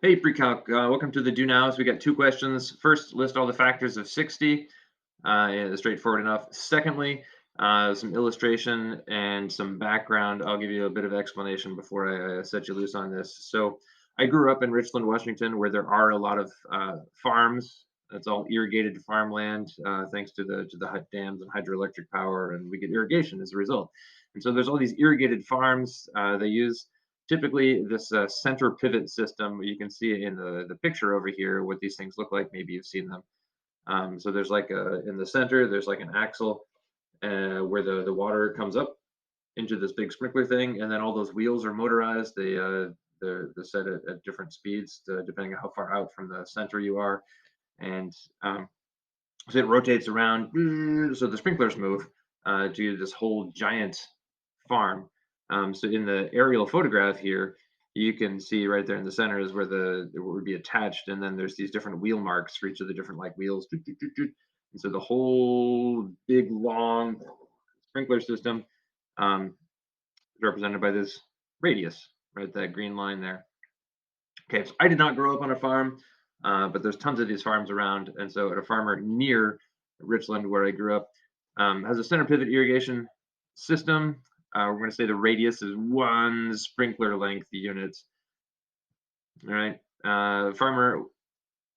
Hey, pre-calc, welcome to the Do Nows. We got two questions. First, list all the factors of 60. Straightforward enough. Secondly, some illustration and some background. I'll give you a bit of explanation before I set you loose on this. So I grew up in Richland, Washington, where there are a lot of farms. It's all irrigated farmland, thanks to the dams and hydroelectric power, and we get irrigation as a result. And so there's all these irrigated farms. They use typically this center pivot system. You can see in the picture over here what these things look like. Maybe you've seen them. So there's like in the center, there's like an axle where the water comes up into this big sprinkler thing, and then all those wheels are motorized. They're set at different speeds depending on how far out from the center you are, and so it rotates around. So the sprinklers move to this whole giant farm. So in the aerial photograph here, you can see right there in the center is where it would be attached, and then there's these different wheel marks for each of the different like wheels. And so the whole big long sprinkler system is represented by this radius, right? That green line there. Okay, so I did not grow up on a farm, but there's tons of these farms around, and so at a farmer near Richland, where I grew up, has a center pivot irrigation system. We're going to say the radius is 1 sprinkler length unit. All right, farmer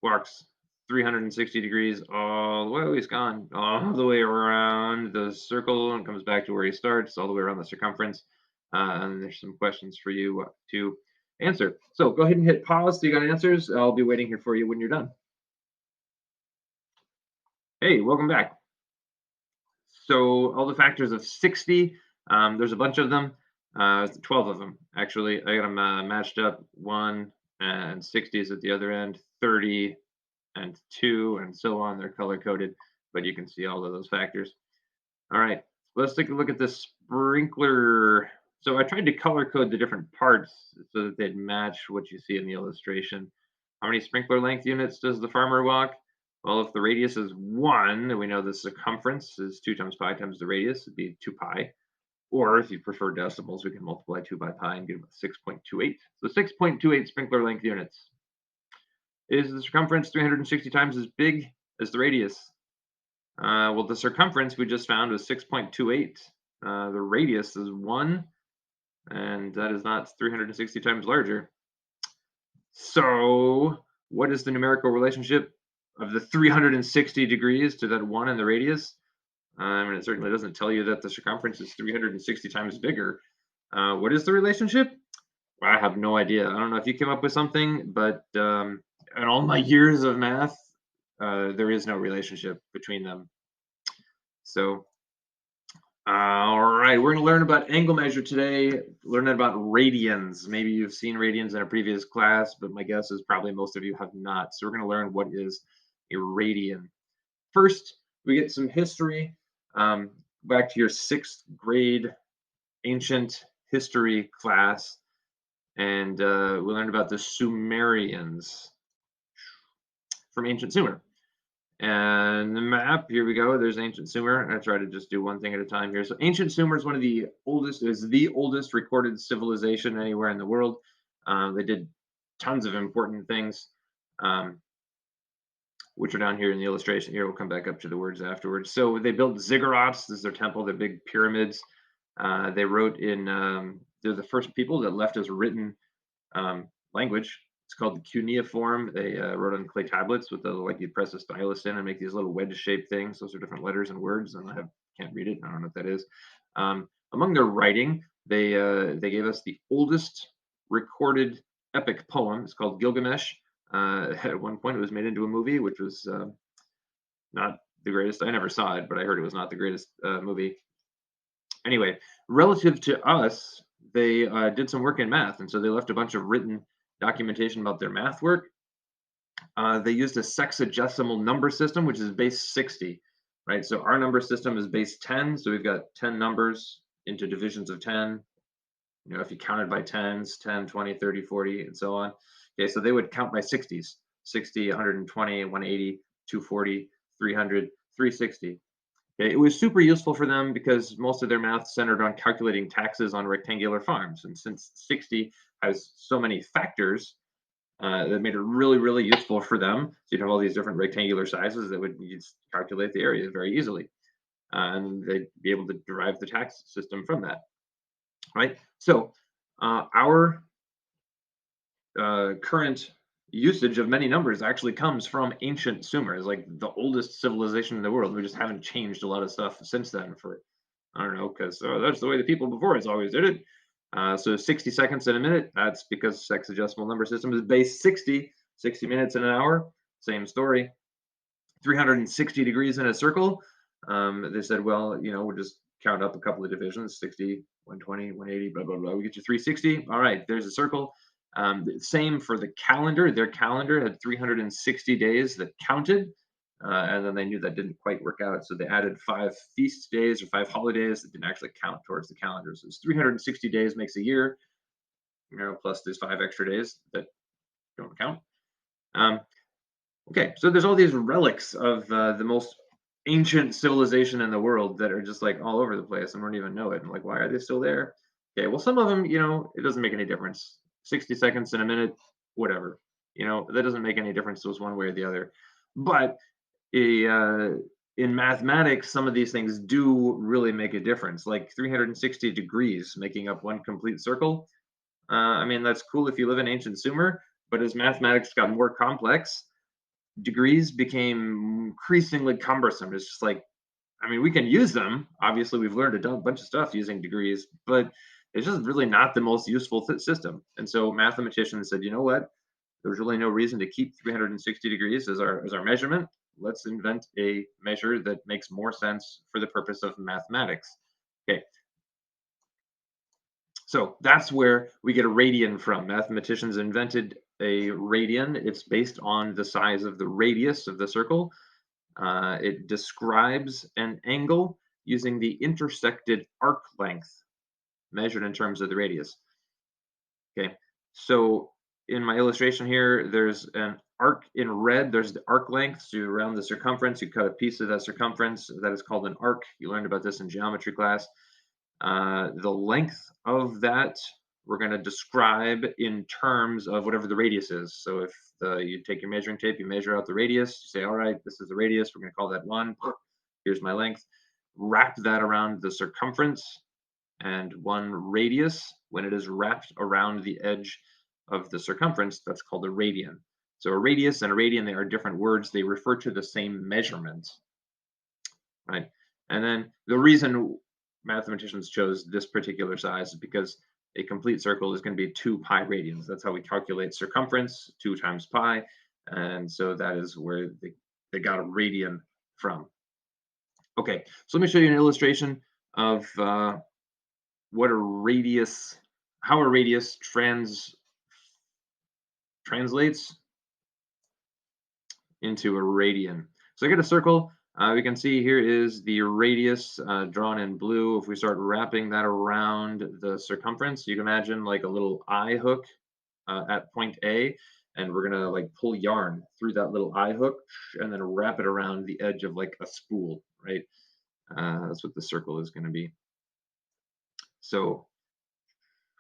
walks 360 degrees all the way. Oh, he's gone all the way around the circle and comes back to where he starts, all the way around the circumference. And there's some questions for you to answer. So go ahead and hit pause so you got answers. I'll be waiting here for you when you're done. Hey, welcome back. So all the factors of 60, there's a bunch of them, 12 of them actually. I got them matched up, 1 and 60 is at the other end, 30 and 2 and so on. They're color coded, but you can see all of those factors. All right, let's take a look at this sprinkler. So I tried to color code the different parts so that they'd match what you see in the illustration. How many sprinkler length units does the farmer walk? Well, if the radius is 1, and we know the circumference is 2 times pi times the radius, it'd be 2 pi. Or if you prefer decimals, we can multiply 2 by pi and get 6.28. So 6.28 sprinkler length units. Is the circumference 360 times as big as the radius? Well, the circumference we just found was 6.28. The radius is 1, and that is not 360 times larger. So what is the numerical relationship of the 360 degrees to that 1 in the radius? And it certainly doesn't tell you that the circumference is 360 times bigger. What is the relationship? Well, I have no idea. I don't know if you came up with something, but in all my years of math, there is no relationship between them. So, all right, we're going to learn about angle measure today, learn about radians. Maybe you've seen radians in a previous class, but my guess is probably most of you have not. So we're going to learn what is a radian. First, we get some history. Back to your 6th grade ancient history class, and we learned about the Sumerians from ancient Sumer. And the map, here we go, there's ancient Sumer. I try to just do one thing at a time here. So ancient Sumer is one of the oldest, is the oldest recorded civilization anywhere in the world. They did tons of important things, which are down here in the illustration. Here, we'll come back up to the words afterwards. So they built ziggurats. This is their temple, their big pyramids. They wrote in, they're the first people that left us written language. It's called the cuneiform. They wrote on clay tablets with the, like, you press a stylus in and make these little wedge-shaped things. Those are different letters and words, and I can't read it. I don't know what that is. Among their writing, they gave us the oldest recorded epic poem. It's called Gilgamesh. At one point, it was made into a movie, which was not the greatest. I never saw it, but I heard it was not the greatest movie. Anyway, relative to us, they did some work in math, and so they left a bunch of written documentation about their math work. They used a sexagesimal number system, which is base 60, right? So our number system is base 10, so we've got 10 numbers into divisions of 10. You know, if you counted by tens, 10, 20, 30, 40, and so on. Okay, so they would count by 60s, 60, 120, 180, 240, 300, 360. Okay, it was super useful for them because most of their math centered on calculating taxes on rectangular farms. And since 60 has so many factors, that made it really, really useful for them. So you'd have all these different rectangular sizes that would you just calculate the area very easily, and they'd be able to derive the tax system from that, right? So our current usage of many numbers actually comes from ancient Sumer. It's like the oldest civilization in the world. We just haven't changed a lot of stuff since then for, I don't know, because that's the way the people before us always did it. So 60 seconds in a minute, that's because sex adjustable number system is base 60, 60 minutes in an hour, same story. 360 degrees in a circle. They said, well, we'll just count up a couple of divisions, 60, 120, 180, blah, blah, blah. We get you 360. All right, there's a circle. Same for the calendar. Their calendar had 360 days that counted. And then they knew that didn't quite work out. So they added 5 feast days or 5 holidays that didn't actually count towards the calendar. So it's 360 days makes a year, plus there's 5 extra days that don't count. Okay, so there's all these relics of the most ancient civilization in the world that are just like all over the place and we don't even know it. And like, why are they still there? Okay, well, some of them, it doesn't make any difference. 60 seconds in a minute, whatever. That doesn't make any difference to us one way or the other. But in mathematics, some of these things do really make a difference, like 360 degrees making up one complete circle. I mean, that's cool if you live in ancient Sumer, but as mathematics got more complex, degrees became increasingly cumbersome. It's just like, I mean, we can use them. Obviously, we've learned a bunch of stuff using degrees, but it's just really not the most useful system. And so mathematicians said, you know what? There's really no reason to keep 360 degrees as our measurement. Let's invent a measure that makes more sense for the purpose of mathematics. Okay, so that's where we get a radian from. Mathematicians invented a radian. It's based on the size of the radius of the circle. It describes an angle using the intersected arc length measured in terms of the radius. Okay, so in my illustration here, there's an arc in red. There's the arc length. So around the circumference, you cut a piece of that circumference. That is called an arc. You learned about this in geometry class. The length of that we're going to describe in terms of whatever the radius is. So if you take your measuring tape, you measure out the radius, you say, all right, this is the radius, we're going to call that 1. Here's my length. Wrap that around the circumference and 1 radius. When it is wrapped around the edge of the circumference, that's called a radian. So a radius and a radian, they are different words. They refer to the same measurement, right? And then the reason mathematicians chose this particular size is because a complete circle is going to be 2 pi radians. That's how we calculate circumference, 2 times pi. And so that is where they got a radian from. Okay, so let me show you an illustration of what a radius, how a radius translates into a radian. So I get a circle. We can see here is the radius drawn in blue. If we start wrapping that around the circumference, you can imagine like a little eye hook at point A, and we're gonna like pull yarn through that little eye hook and then wrap it around the edge of like a spool, right? That's what the circle is gonna be. So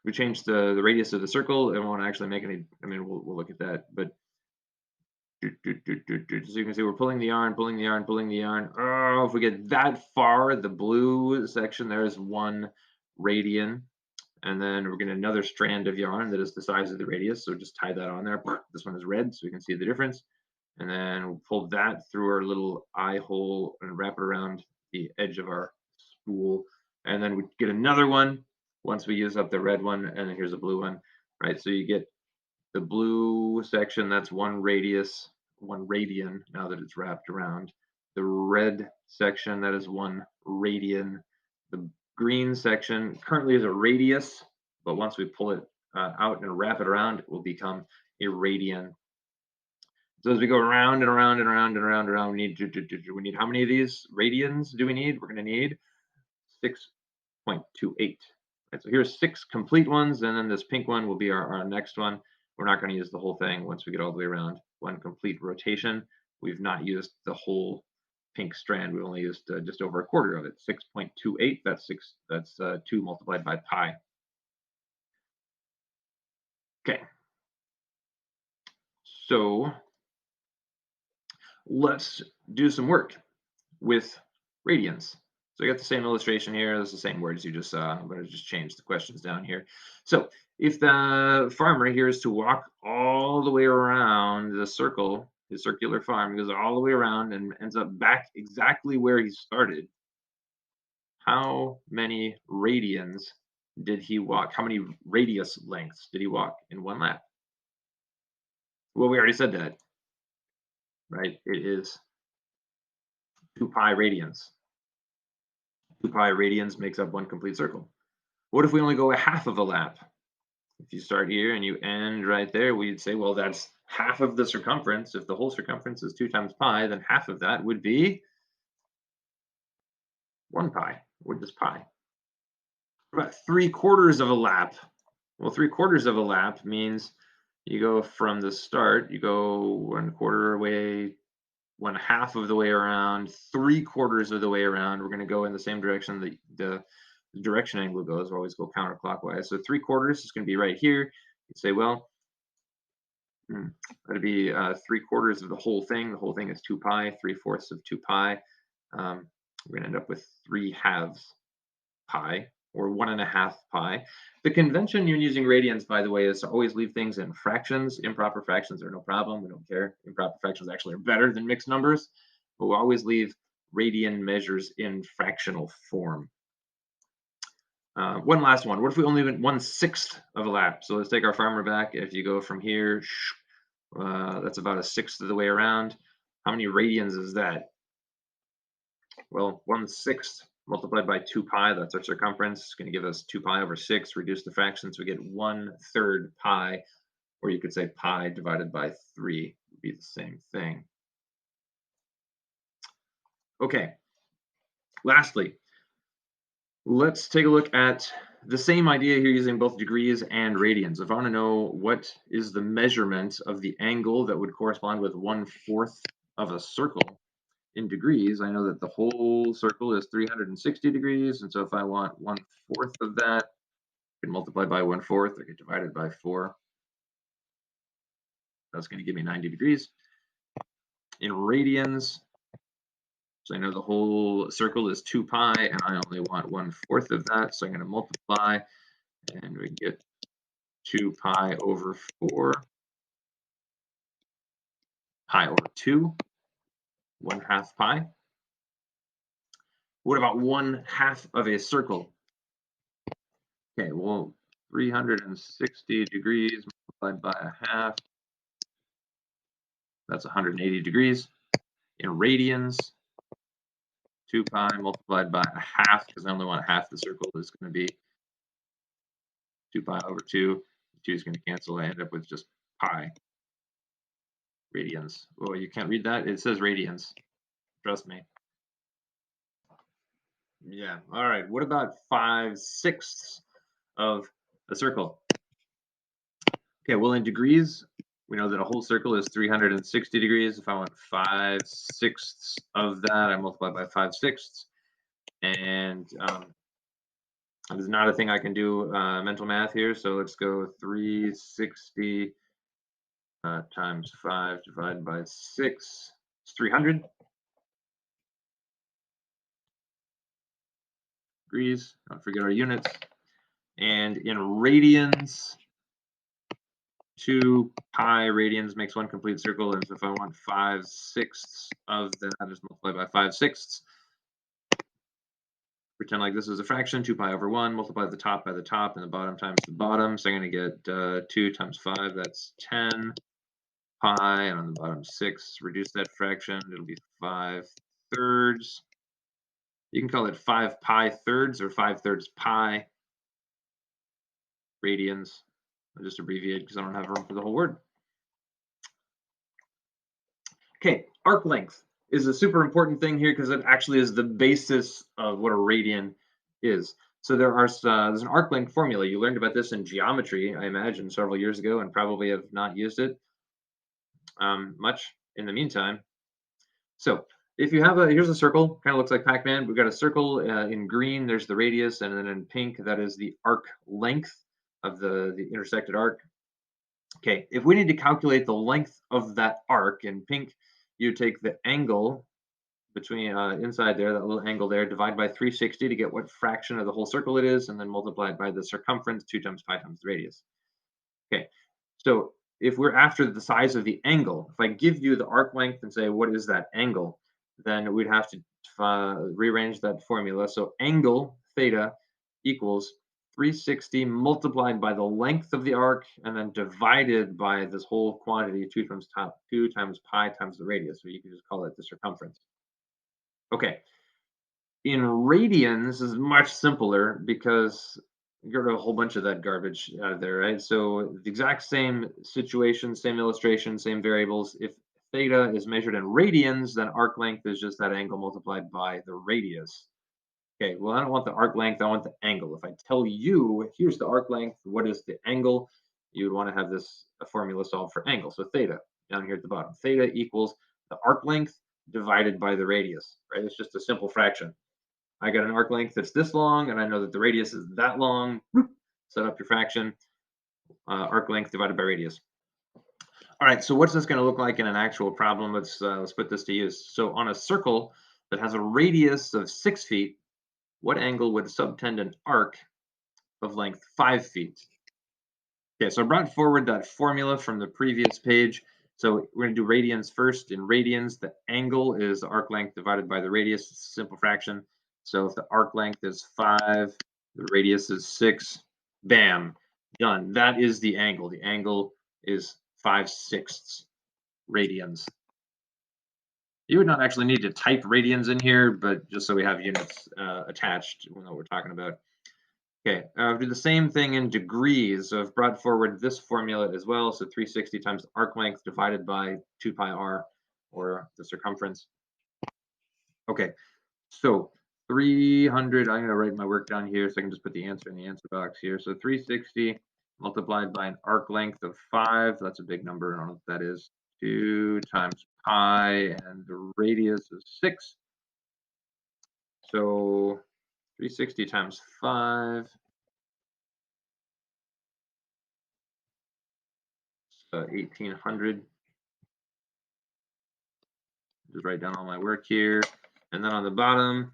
we change the radius of the circle, and won't actually make any, I mean, we'll look at that, but so you can see we're pulling the yarn, pulling the yarn, pulling the yarn. Oh, if we get that far, the blue section there is 1 radian. And then we're getting another strand of yarn that is the size of the radius. So just tie that on there. This one is red, so we can see the difference. And then we'll pull that through our little eye hole and wrap it around the edge of our spool. And then we get another one once we use up the red one. And then here's a blue one, right? So you get the blue section, that's 1 radius, 1 radian, now that it's wrapped around. The red section, that is 1 radian. The green section currently is a radius, but once we pull it out and wrap it around, it will become a radian. So as we go around and around and around and around and around, we need how many of these radians do we need? We're going to need 6.28. Right, so here's 6 complete ones, and then this pink one will be our next one. We're not going to use the whole thing once we get all the way around 1 complete rotation. We've not used the whole pink strand. We've only used just over a quarter of it. 6.28. That's 2 multiplied by pi. Okay. So let's do some work with radians. So I got the same illustration here. It's the same words you just saw. I'm going to just change the questions down here. So if the farmer here is to walk all the way around the circle, his circular farm goes all the way around and ends up back exactly where he started, how many radians did he walk? How many radius lengths did he walk in one lap? Well, we already said that, right? It is 2 pi radians. 2 pi radians makes up one complete circle. What if we only go a half of a lap? If you start here and you end right there, we'd say, well, that's half of the circumference. If the whole circumference is 2 times pi, then half of that would be 1 pi. What is pi? About 3/4 of a lap. Well, 3/4 of a lap means you go from the start, you go 1/4 away, 1/2 of the way around, 3/4 of the way around. We're going to go in the same direction that the direction angle goes. We always go counterclockwise. So 3/4 is going to be right here. You say, well, that'd be 3/4 of the whole thing. The whole thing is 2 pi, 3/4 of 2 pi. We're going to end up with 3/2 pi, or 1.5 pi. The convention when using radians, by the way, is to always leave things in fractions. Improper fractions are no problem. We don't care. Improper fractions actually are better than mixed numbers, but we'll always leave radian measures in fractional form. One last one. What if we only went 1/6 of a lap? So let's take our farmer back. If you go from here, that's about 1/6 of the way around. How many radians is that? Well, 1/6 multiplied by 2 pi, that's our circumference. It's going to give us 2 pi over 6. Reduce the fractions, we get 1/3 pi, or you could say pi divided by 3 would be the same thing. Okay, lastly, let's take a look at the same idea here using both degrees and radians. If I want to know what is the measurement of the angle that would correspond with 1/4 of a circle in degrees, I know that the whole circle is 360 degrees. And so if I want 1/4 of that, I can multiply by 1/4, I can divide it by 4. That's going to give me 90 degrees. In radians, so I know the whole circle is 2 pi, and I only want 1/4 of that. So I'm going to multiply, and we get 2 pi over 4, pi over 2, 1/2 pi. What about 1/2 of a circle? Okay, well, 360 degrees multiplied by a half, that's 180 degrees. In radians, 2 pi multiplied by a half, because I only want half the circle, is going to be 2 pi over 2. 2 is going to cancel. I end up with just pi radians. Oh, you can't read that? It says radians. Trust me. Yeah. All right. What about 5/6 of a circle? Okay. Well, in degrees, we know that a whole circle is 360 degrees. If I want 5/6 of that, I multiply by 5/6. And there's not a thing I can do mental math here. So let's go 360 times 5 divided by 6. It's 300 degrees. Don't forget our units. And in radians, 2 pi radians makes one complete circle. And so if I want 5/6 of that, I just multiply by 5/6. Pretend like this is a fraction, 2 pi over 1, multiply the top by the top and the bottom times the bottom. So I'm going to get 2 times 5, that's 10 pi, and on the bottom 6. Reduce that fraction, it'll be 5/3. You can call it 5 pi thirds or 5/3 pi radians. I'll just abbreviate because I don't have room for the whole word. Okay, arc length is a super important thing here because it actually is the basis of what a radian is. So there's an arc length formula. You learned about this in geometry, I imagine, several years ago, and probably have not used it much in the meantime. So if you have here's a circle, kind of looks like Pac-Man. We've got a circle in green, there's the radius, and then in pink, that is the arc length of the intersected arc. Okay, if we need to calculate the length of that arc in pink, you take the angle between inside there, that little angle there, divide by 360 to get what fraction of the whole circle it is, and then multiply it by the circumference, 2 times pi times the radius. Okay, so if we're after the size of the angle, if I give you the arc length and say, what is that angle? Then we'd have to rearrange that formula. So angle theta equals 360 multiplied by the length of the arc and then divided by this whole quantity, 2 times pi times the radius. So you can just call it the circumference. Okay, in radians, this is much simpler because you get rid of a whole bunch of that garbage out of there, right? So the exact same situation, same illustration, same variables. If theta is measured in radians, then arc length is just that angle multiplied by the radius. Okay, well, I don't want the arc length, I want the angle. If I tell you, here's the arc length, what is the angle? You would want to have this a formula solved for angle. So theta, down here at the bottom. Theta equals the arc length divided by the radius, right? It's just a simple fraction. I got an arc length that's this long, and I know that the radius is that long. Set up your fraction, arc length divided by radius. All right, so what's this going to look like in an actual problem? Let's put this to use. So on a circle that has a radius of 6 feet, what angle would subtend an arc of length 5 feet? Okay, so I brought forward that formula from the previous page. So we're going to do radians first. In radians, the angle is the arc length divided by the radius. It's a simple fraction. So if the arc length is 5, the radius is 6, bam, done. That is the angle. The angle is 5/6 radians. You would not actually need to type radians in here, but just so we have units attached, we know what we're talking about. Okay, do the same thing in degrees. So I've brought forward this formula as well. So 360 times the arc length divided by 2 pi r, or the circumference. Okay, so 300, I'm going to write my work down here so I can just put the answer in the answer box here. So 360 multiplied by an arc length of 5, that's a big number, I don't know what that is, 2 times pi, and the radius is 6. So 360 times 5, 1800. Just write down all my work here. And then on the bottom,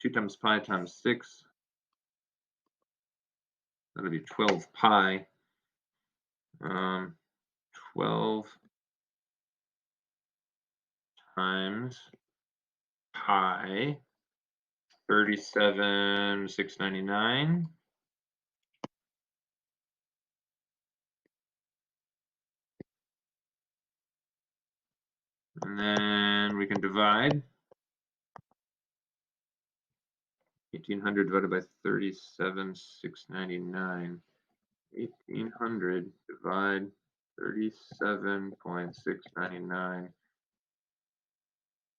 2 times pi times 6. That'll be 12 pi. 12 times pi, 37,699. And then we can divide. 1800 divided by 37,699. 1800 divide 37.699.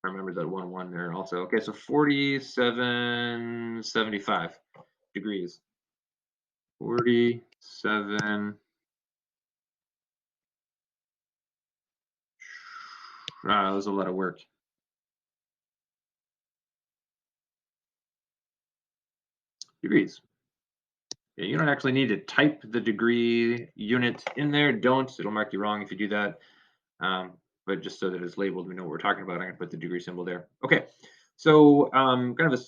I remember that 1 there also. Okay, so 4775 degrees. 47. That was a lot of work. Degrees. Yeah, you don't actually need to type the degree unit in there. Don't. It'll mark you wrong if you do that. But just so that it's labeled, we know what we're talking about. I'm going to put the degree symbol there. Okay. So kind of a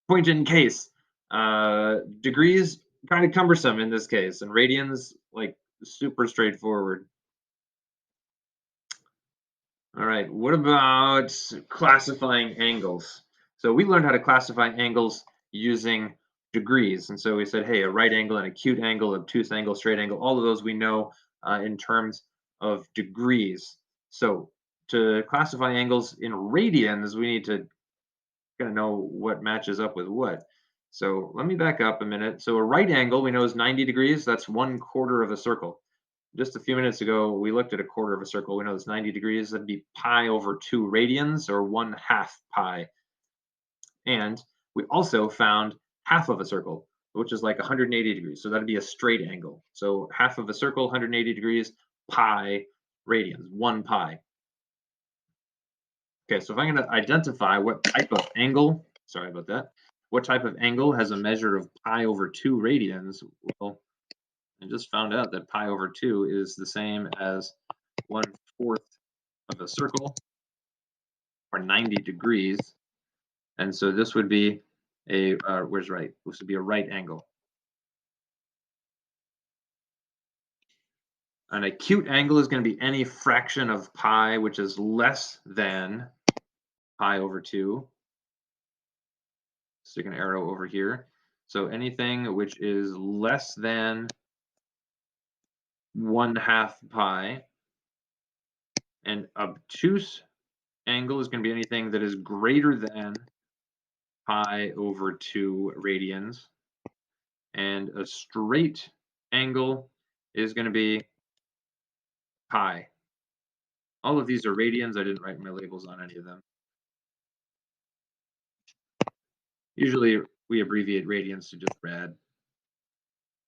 point in case. Degrees kind of cumbersome in this case, and radians like super straightforward. All right, what about classifying angles? So we learned how to classify angles using degrees. And so we said, hey, a right angle, an acute angle, obtuse angle, straight angle, all of those we know in terms of degrees. So to classify angles in radians, we need to kind of know what matches up with what. So let me back up a minute. So a right angle we know is 90 degrees. That's 1/4 of a circle. Just a few minutes ago, we looked at a quarter of a circle. We know it's 90 degrees. That'd be pi over 2 radians, or 1/2 pi. And we also found half of a circle, which is like 180 degrees. So that'd be a straight angle. So half of a circle, 180 degrees, pi radians, 1 pi. Okay, so if I'm going to identify what type of angle, sorry about that, what type of angle has a measure of pi over 2 radians, well, I just found out that pi over 2 is the same as 1/4 of a circle, or 90 degrees. And so this would be a, where's right? This would be a right angle. An acute angle is going to be any fraction of pi which is less than pi over 2. Stick an arrow over here. So anything which is less than 1/2 pi. And obtuse angle is going to be anything that is greater than pi over 2 radians. And a straight angle is going to be pi. All of these are radians. I didn't write my labels on any of them. Usually we abbreviate radians to just rad,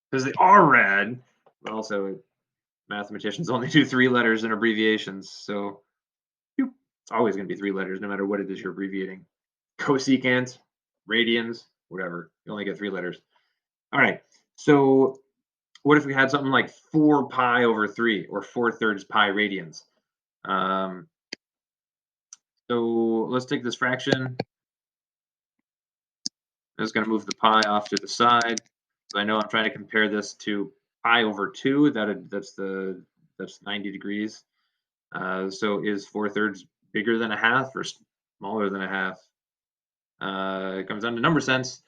because they are rad, but also mathematicians only do 3 letters in abbreviations. So it's always going to be 3 letters no matter what it is you're abbreviating. Cosecant, radians, whatever. You only get 3 letters. All right. So what if we had something like 4 pi over 3 or 4/3 pi radians? So let's take this fraction. I'm just going to move the pi off to the side. So I know I'm trying to compare this to pi over 2. That's 90 degrees. So is 4/3 bigger than a half or smaller than a half? It comes down to number sense.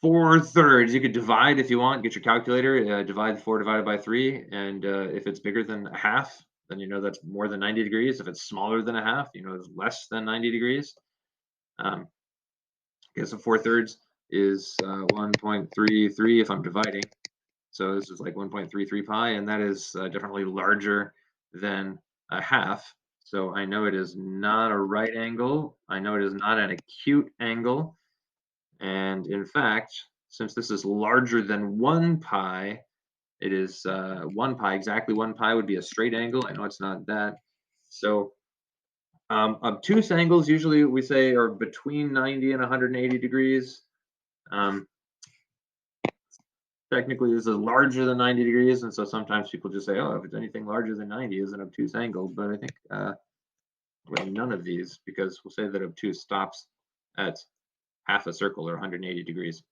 4/3. You could divide if you want. Get your calculator. Divide 4 divided by 3, and if it's bigger than a half, then you know that's more than 90 degrees. If it's smaller than a half, you know it's less than 90 degrees. Okay, so 4/3 is 1.33 if I'm dividing. So this is like 1.33 pi, and that is definitely larger than a half. So I know it is not a right angle. I know it is not an acute angle. And in fact, since this is larger than 1 pi, it is 1 pi, exactly 1 pi would be a straight angle. I know it's not that. So obtuse angles usually we say are between 90 and 180 degrees. Technically, this is larger than 90 degrees, and so sometimes people just say, oh, if it's anything larger than 90 is an obtuse angle. But I think well, none of these, because we'll say that obtuse stops at half a circle or 180 degrees.